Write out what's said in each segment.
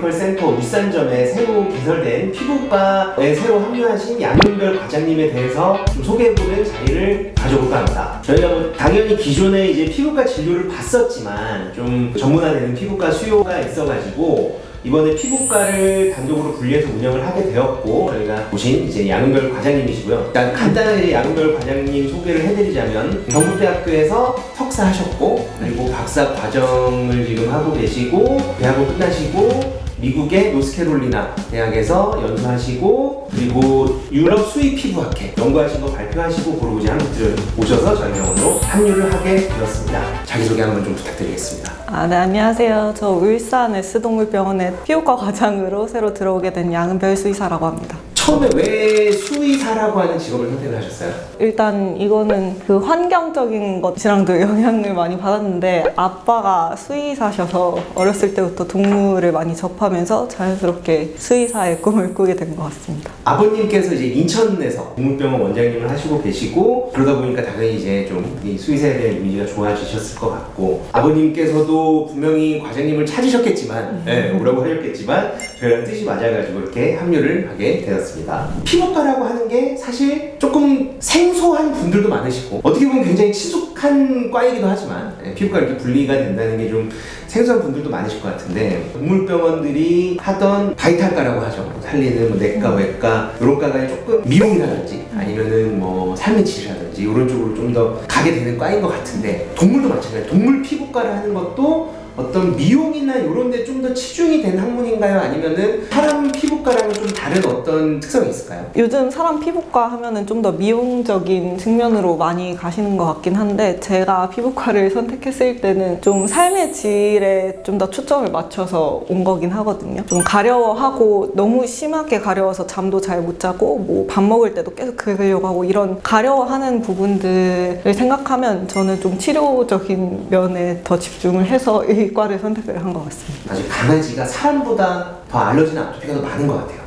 메디컬 센터 울산점에 새로 개설된 피부과에 새로 합류하신 양윤별 과장님에 대해서 좀 소개해보는 자리를 가져볼까 합니다. 저희가 뭐 당연히 기존에 이제 피부과 진료를 봤었지만 좀 전문화되는 피부과 수요가 있어가지고 이번에 피부과를 단독으로 분리해서 운영을 하게 되었고, 저희가 보신 이제 양은별 과장님이시고요. 일단 간단하게 양은별 과장님 소개를 해드리자면 경북대학교에서 석사하셨고, 그리고 박사 과정을 지금 하고 계시고, 대학원 끝나시고 미국의 노스캐롤리나 대학에서 연수하시고, 그리고 유럽 수의 피부학회 연구하신 거 발표하시고 그러고 이제 한국들 오셔서 저희 병원으로 합류를 하게 되었습니다. 자기소개 한번 좀 부탁드리겠습니다. 네, 안녕하세요. 저 울산 S동물병원의 피부과 과장으로 새로 들어오게 된 양은별 수의사라고 합니다. 처음에 왜 수의사라고 하는 직업을 선택을 하셨어요? 일단 이거는 그 환경적인 것이랑도 영향을 많이 받았는데, 아빠가 수의사셔서 어렸을 때부터 동물을 많이 접하면서 자연스럽게 수의사의 꿈을 꾸게 된 것 같습니다. 아버님께서 이제 인천에서 동물병원 원장님을 하시고 계시고, 그러다 보니까 당연히 이제 좀 이 수의사에 대한 이미지가 좋아지셨을 것 같고, 아버님께서도 분명히 과장님을 찾으셨겠지만, 오라고 하셨겠지만 저희랑 뜻이 맞아가지고 이렇게 합류를 하게 되었습니다. 피부과라고 하는 게 사실 조금 생소한 분들도 많으시고, 어떻게 보면 굉장히 친숙한 과이기도 하지만 피부과 이렇게 분리가 된다는 게 좀 생소한 분들도 많으실 것 같은데, 동물병원들이 하던 바이탈과라고 하죠. 살리는 뭐 내과, 외과 이런 과가 조금 미용이라든지 아니면은 뭐 삶의 질이라든지 이런 쪽으로 좀 더 가게 되는 과인 것 같은데, 동물도 마찬가지예요. 동물 피부과를 하는 것도 어떤 미용이나 이런 데 좀 더 치중이 된 학문인가요? 아니면은 사람 피부과랑은 좀 다른 어떤 특성이 있을까요? 요즘 사람 피부과 하면은 좀 더 미용적인 측면으로 많이 가시는 것 같긴 한데, 제가 피부과를 선택했을 때는 좀 삶의 질에 좀 더 초점을 맞춰서 온 거긴 하거든요. 좀 가려워하고, 너무 심하게 가려워서 잠도 잘 못 자고 뭐 밥 먹을 때도 계속 긁으려고 하고, 이런 가려워하는 부분들을 생각하면 저는 좀 치료적인 면에 더 집중을 해서 이 과를 선택을 한 것 같습니다. 아직 강아지가 사람보다 더 알러지나 아토피가 더 많은 것 같아요.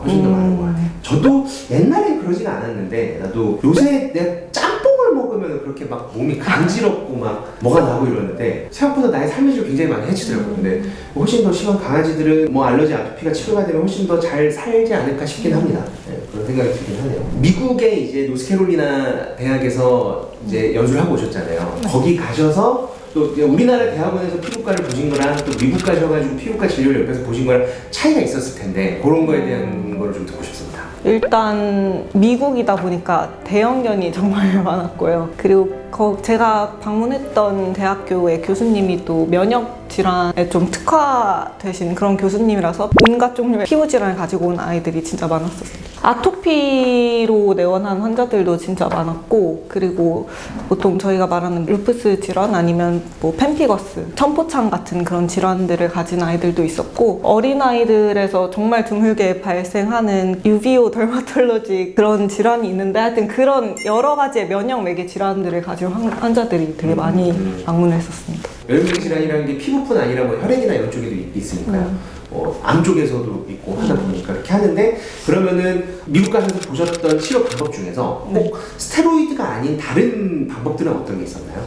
훨씬 더 많은 것 같아요. 저도 옛날엔 그러진 않았는데, 나도 요새 내가 짬뽕을 먹으면 그렇게 막 몸이 간지럽고 막 뭐가 나고 이러는데, 생각보다 나의 삶의 질을 굉장히 많이 해치더라고요. 근데 훨씬 더 심한 강아지들은 뭐 알러지, 아토피가 치료가 되면 훨씬 더 잘 살지 않을까 싶긴 합니다. 그런 생각이 들긴 하네요. 미국의 이제 노스캐롤리나 대학에서 이제 연수를 하고 오셨잖아요. 거기 가셔서 또 우리나라 대학원에서 피부과를 보신 거랑 또 미국 가셔가지고 피부과 진료를 옆에서 보신 거랑 차이가 있었을 텐데, 그런 거에 대한 거를 좀 듣고 싶습니다. 일단 미국이다 보니까 대형견이 정말 많았고요. 그리고 제가 방문했던 대학교의 교수님이 또 면역 질환에 좀 특화되신 그런 교수님이라서 온갖 종류의 피부 질환을 가지고 온 아이들이 진짜 많았었어요. 아토피로 내원한 환자들도 진짜 많았고, 그리고 보통 저희가 말하는 루푸스 질환 아니면 뭐 펜피거스, 천포창 같은 그런 질환들을 가진 아이들도 있었고, 어린아이들에서 정말 드물게 발생하는 유비오 더마톨로지 그런 질환이 있는데, 하여튼 그런 여러 가지의 면역 매개 질환들을 가진 환자들이 되게 많이 방문했었습니다. 면역 질환이라는 게 피부뿐 아니라 뭐 혈액이나 이런 쪽에도 있으니까요. 암 쪽에서도 있고 하다 보니까 이렇게 하는데, 그러면은 미국 가셔서 보셨던 치료 방법 중에서 꼭 스테로이드가 아닌 다른 방법들은 어떤 게 있었나요?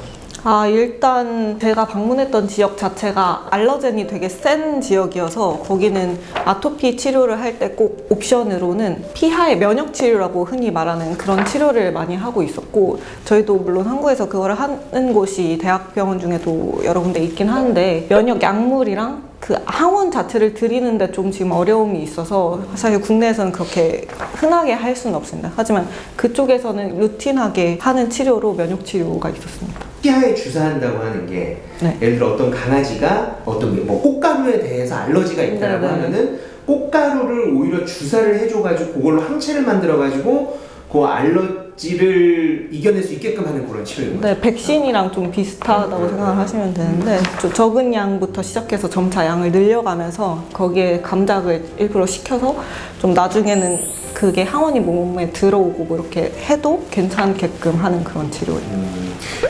일단 제가 방문했던 지역 자체가 알러젠이 되게 센 지역이어서, 거기는 아토피 치료를 할 때 꼭 옵션으로는 피하의 면역 치료라고 흔히 말하는 그런 치료를 많이 하고 있었고, 저희도 물론 한국에서 그거를 하는 곳이 대학병원 중에도 여러 군데 있긴 한데, 면역 약물이랑 그 항원 자체를 드리는데 좀 지금 어려움이 있어서 사실 국내에서는 그렇게 흔하게 할 수는 없습니다. 하지만 그쪽에서는 루틴하게 하는 치료로 면역 치료가 있었습니다. 피하에 주사한다고 하는 게, 예를 들어 어떤 강아지가 어떤 뭐 꽃가루에 대해서 알러지가 있다라고 하면은 꽃가루를 오히려 주사를 해줘가지고 그걸로 항체를 만들어가지고 그 알러지를 이겨낼 수 있게끔 하는 그런 치료인 거죠. 네, 백신이랑 좀 비슷하다고 생각을 하시면 되는데, 적은 양부터 시작해서 점차 양을 늘려가면서 거기에 감작을 일부러 시켜서 좀 나중에는 그게 항원이 몸에 들어오고 뭐 이렇게 해도 괜찮게끔 하는 그런 치료예요.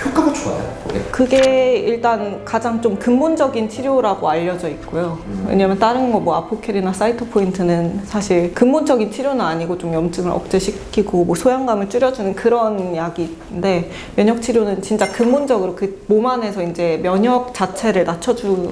효과가 좋아요. 네. 그게 일단 가장 좀 근본적인 치료라고 알려져 있고요. 왜냐면 다른 거 뭐 아포켈이나 사이토포인트는 사실 근본적인 치료는 아니고 좀 염증을 억제시키고 뭐 소양감을 줄여주는 그런 약인데, 면역 치료는 진짜 근본적으로 그 몸 안에서 이제 면역 자체를 낮춰주는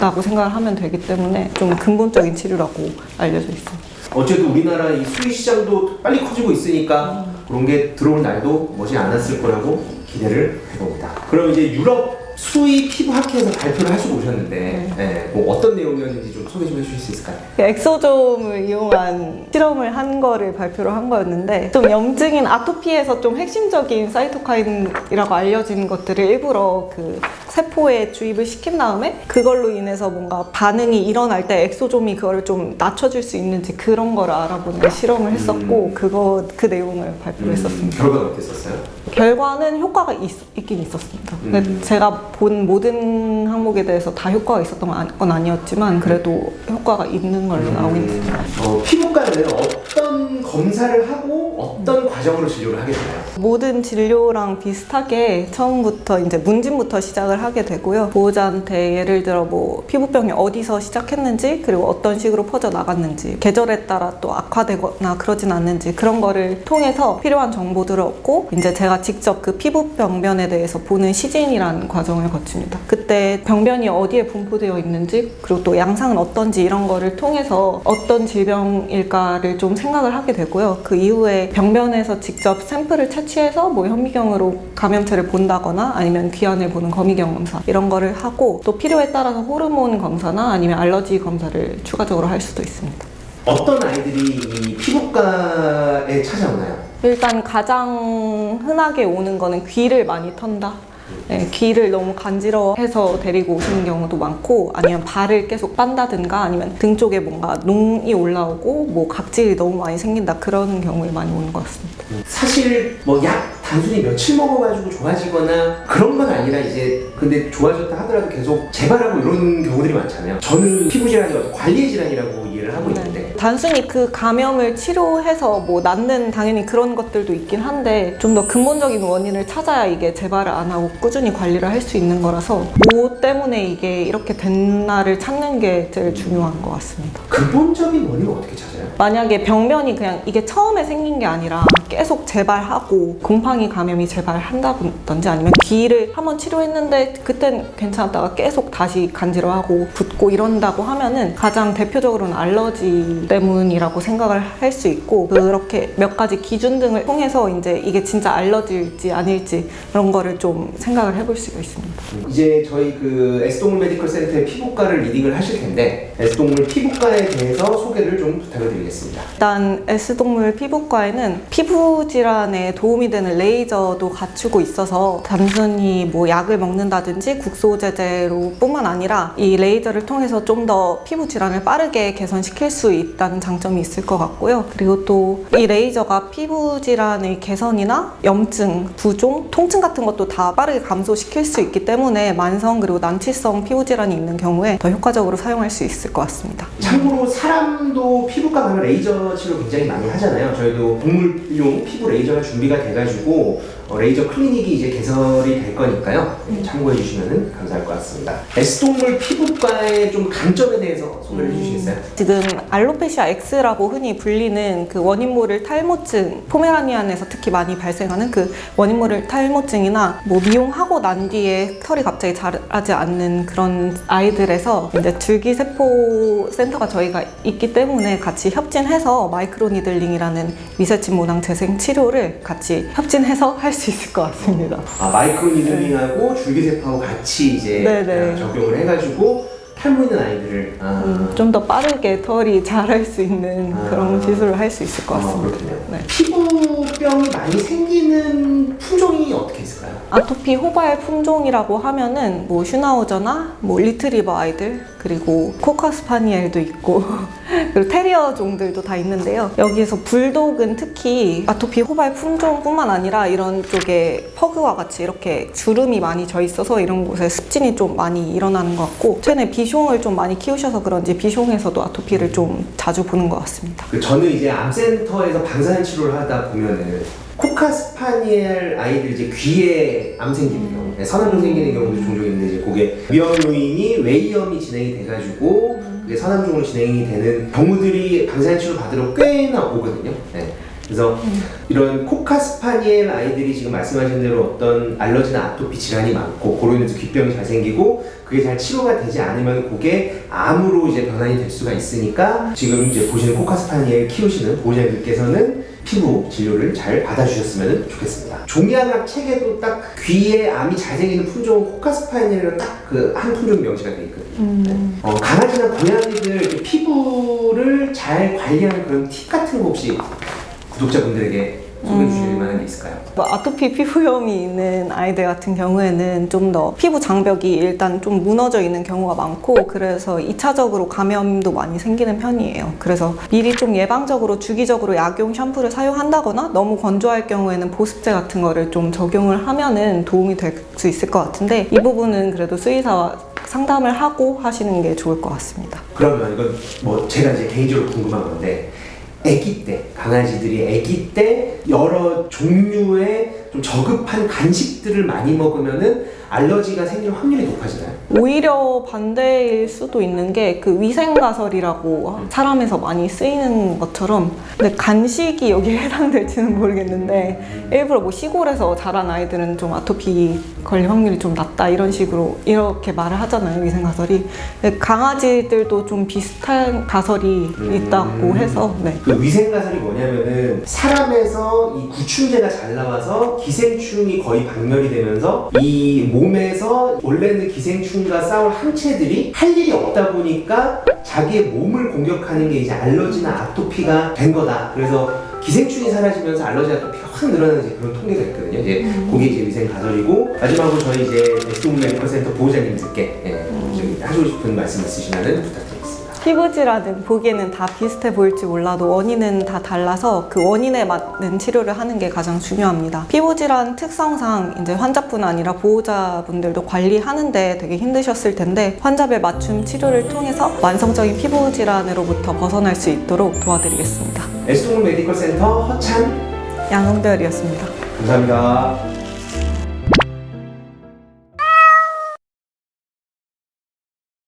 다고 생각을 하면 되기 때문에 좀 근본적인 치료라고 알려져 있습니다. 어쨌든 우리나라 이 수의 시장도 빨리 커지고 있으니까 그런 게 들어올 날도 머지 않았을 거라고 기대를 해봅니다. 그럼 이제 유럽 수의 피부학회에서 발표를 하시고 오셨는데 뭐 어떤 내용이었는지 좀 소개 좀 해주실 수 있을까요? 엑소좀을 이용한 실험을 한 거를 발표를 한 거였는데 좀 염증인 아토피에서 좀 핵심적인 사이토카인이라고 알려진 것들을 일부러 그 세포에 주입을 시킨 다음에 그걸로 인해서 뭔가 반응이 일어날 때 엑소좀이 그거를 좀 낮춰줄 수 있는지 그런 거를 알아보는 실험을 했었고 그 내용을 발표를 했었습니다. 결과가 어땠었어요? 결과는 효과가 있긴 있었습니다. 근데 제가 본 모든 항목에 대해서 다 효과가 있었던 건 아니었지만 그래도 효과가 있는 걸로 나오긴 했습니다. 피부과는 어떤 검사를 하고 어떤 과정으로 진료를 하게 되나요? 모든 진료랑 비슷하게 처음부터 이제 문진부터 시작을 하게 되고요. 보호자한테 예를 들어 뭐 피부병이 어디서 시작했는지 그리고 어떤 식으로 퍼져 나갔는지 계절에 따라 또 악화되거나 그러진 않는지 그런 거를 통해서 필요한 정보들을 얻고 이제 제가 직접 그 피부 병변에 대해서 보는 시진이라는 과정을 거칩니다. 그때 병변이 어디에 분포되어 있는지 그리고 또 양상은 어떤지 이런 거를 통해서 어떤 질병일까를 좀 생각을 하게 되고요. 그 이후에 병변에서 직접 샘플을 채취해서 뭐 현미경으로 감염체를 본다거나 아니면 귀환을 보는 거미경 검사 이런 거를 하고 또 필요에 따라서 호르몬 검사나 아니면 알러지 검사를 추가적으로 할 수도 있습니다. 어떤 아이들이 이 피부과에 찾아오나요? 일단 가장 흔하게 오는 거는 귀를 많이 턴다. 네, 귀를 너무 간지러워해서 데리고 오시는 경우도 많고 아니면 발을 계속 빤다든가 아니면 등 쪽에 뭔가 농이 올라오고 뭐 각질이 너무 많이 생긴다 그런 경우에 많이 오는 것 같습니다. 사실 뭐 약 단순히 며칠 먹어가지고 좋아지거나 그런 건 아니라 이제 근데 좋아졌다 하더라도 계속 재발하고 이런 경우들이 많잖아요. 저는 피부 질환이 어떤 관리 질환이라고 이해를 하고 있는데 단순히 그 감염을 치료해서 뭐 낫는 당연히 그런 것들도 있긴 한데 좀 더 근본적인 원인을 찾아야 이게 재발을 안 하고 꾸준히 관리를 할 수 있는 거라서 뭐 때문에 이게 이렇게 됐나를 찾는 게 제일 중요한 것 같습니다. 근본적인 원인은 어떻게 찾아요? 만약에 병변이 그냥 이게 처음에 생긴 게 아니라 계속 재발하고 곰팡이 감염이 재발한다든지 아니면 귀를 한번 치료했는데 그땐 괜찮았다가 계속 다시 간지러워하고 붓고 이런다고 하면은 가장 대표적으로는 알러지 때문이라고 생각을 할 수 있고 그렇게 몇 가지 기준 등을 통해서 이제 이게 진짜 알러지일지 아닐지 그런 거를 좀 생각을 해볼 수가 있습니다. 이제 저희 그 S동물 메디컬 센터의 피부과를 리딩을 하실 텐데 S동물 피부과에 대해서 소개를 좀 부탁을 드리겠습니다. 일단 S동물 피부과에는 피부 질환에 도움이 되는 레이저도 갖추고 있어서 단순히 뭐 약을 먹는다든지 국소제제로 뿐만 아니라 이 레이저를 통해서 좀 더 피부 질환을 빠르게 개선시킬 수 있다는 장점이 있을 것 같고요. 그리고 또 이 레이저가 피부 질환의 개선이나 염증, 부종, 통증 같은 것도 다 빠르게 감소시킬 수 있기 때문에 만성 그리고 난치성 피부 질환이 있는 경우에 더 효과적으로 사용할 수 있을 것 같습니다. 참고로 사람도 피부과 가면 레이저 치료 굉장히 많이 하잖아요. 저희도 동물용 피부 레이저가 준비가 돼가지고 레이저 클리닉이 이제 개설이 될 거니까요. 참고해 주시면 감사할 것 같습니다. S동물 피부과의 좀 강점에 대해서 소개를 해주시겠어요? 지금 알로페시아 X라고 흔히 불리는 그 원인 모를 탈모증, 포메라니안에서 특히 많이 발생하는 그 원인 모를 탈모증이나 뭐 미용하고 난 뒤에 털이 갑자기 자라지 않는 그런 아이들에서 이제 줄기세포 센터가 저희가 있기 때문에 같이 협진해서 마이크로니들링이라는 미세침 모낭 재생 치료를 같이 협진해서 할 수 있을 것 같습니다. 마이크로니들링하고 줄기세포하고 같이 이제 적용을 해가지고 탈모 있는 아이들을 좀 더 빠르게 털이 자랄 수 있는 그런 시술을 할 수 있을 것 같습니다. 그렇군요. 네. 피부병이 많이 생기는 품종이 어떻게 있을까요? 아토피 호발 품종이라고 하면은 뭐 슈나우저나 뭐 리트리버 아이들 그리고 코카스파니엘도 있고 그리고 테리어 종들도 다 있는데요. 여기에서 불독은 특히 아토피 호발 품종뿐만 아니라 이런 쪽에 퍼그와 같이 이렇게 주름이 많이 져 있어서 이런 곳에 습진이 좀 많이 일어나는 것 같고 최근에 비숑을 좀 많이 키우셔서 그런지 비숑에서도 아토피를 좀 자주 보는 것 같습니다. 저는 이제 암센터에서 방사선 치료를 하다 보면은 코카스파니엘 아이들 이제 귀에 암 생기는 경우, 선암종 생기는 경우도 종종 있는데 이제 그게 위험 요인이 외이염이 진행이 돼가지고 그게 선암종으로 진행이 되는 경우들이 방사선 치료 받으러 꽤나 오거든요. 네. 그래서 이런 코카스파니엘 아이들이 지금 말씀하신 대로 어떤 알러지나 아토피 질환이 많고 그로 인해서 귓병이 잘 생기고 그게 잘 치료가 되지 않으면 그게 암으로 이제 변환이 될 수가 있으니까 지금 이제 보시는 코카스파니엘 키우시는 보호자님들께서는 피부 진료를 잘 받아주셨으면 좋겠습니다. 종양학 책에도 딱 귀에 암이 잘 생기는 품종은 코카스파니엘이라고 딱 그 한 품종 명시가 되어 있거든요. 강아지나 고양이들 피부를 잘 관리하는 그런 팁 같은 거 혹시 구독자분들에게 소개해 주실 만한 게 있을까요? 아토피 피부염이 있는 아이들 같은 경우에는 좀 더 피부 장벽이 일단 좀 무너져 있는 경우가 많고 그래서 2차적으로 감염도 많이 생기는 편이에요. 그래서 미리 좀 예방적으로 주기적으로 약용 샴푸를 사용한다거나 너무 건조할 경우에는 보습제 같은 거를 좀 적용을 하면은 도움이 될 수 있을 것 같은데 이 부분은 그래도 수의사와 상담을 하고 하시는 게 좋을 것 같습니다. 그러면 이건 뭐 제가 이제 개인적으로 궁금한 건데 아기 때, 강아지들이 아기 때 여러 종류의 좀 저급한 간식들을 많이 먹으면은 알러지가 생길 확률이 높아지나요? 오히려 반대일 수도 있는 게 그 위생가설이라고 사람에서 많이 쓰이는 것처럼 근데 간식이 여기에 해당될지는 모르겠는데 일부러 뭐 시골에서 자란 아이들은 좀 아토피 걸릴 확률이 좀 낮다 이런 식으로 이렇게 말을 하잖아요, 위생가설이. 근데 강아지들도 좀 비슷한 가설이 있다고 해서 네. 그 위생가설이 뭐냐면은 사람에서 이 구충제가 잘 나와서 기생충이 거의 박멸이 되면서 이 몸에서 원래는 기생충과 싸울 항체들이 할 일이 없다 보니까 자기의 몸을 공격하는 게 이제 알러지나 아토피가 된 거다. 그래서 기생충이 사라지면서 알러지 아토피가 확 늘어나는 이제 그런 통계가 있거든요. 이제 그게 이제 위생 가설이고 마지막으로 저희 이제 에스동 메디컬 센터 보호자님들께 하시고 싶은 말씀 있으시면 부탁드리겠습니다. 피부질환은 보기에는 다 비슷해 보일지 몰라도 원인은 다 달라서 그 원인에 맞는 치료를 하는 게 가장 중요합니다. 피부질환 특성상 이제 환자뿐 아니라 보호자분들도 관리하는데 되게 힘드셨을 텐데 환자별 맞춤 치료를 통해서 만성적인 피부질환으로부터 벗어날 수 있도록 도와드리겠습니다. 에스동 메디컬 센터 허찬 양은별이었습니다. 감사합니다.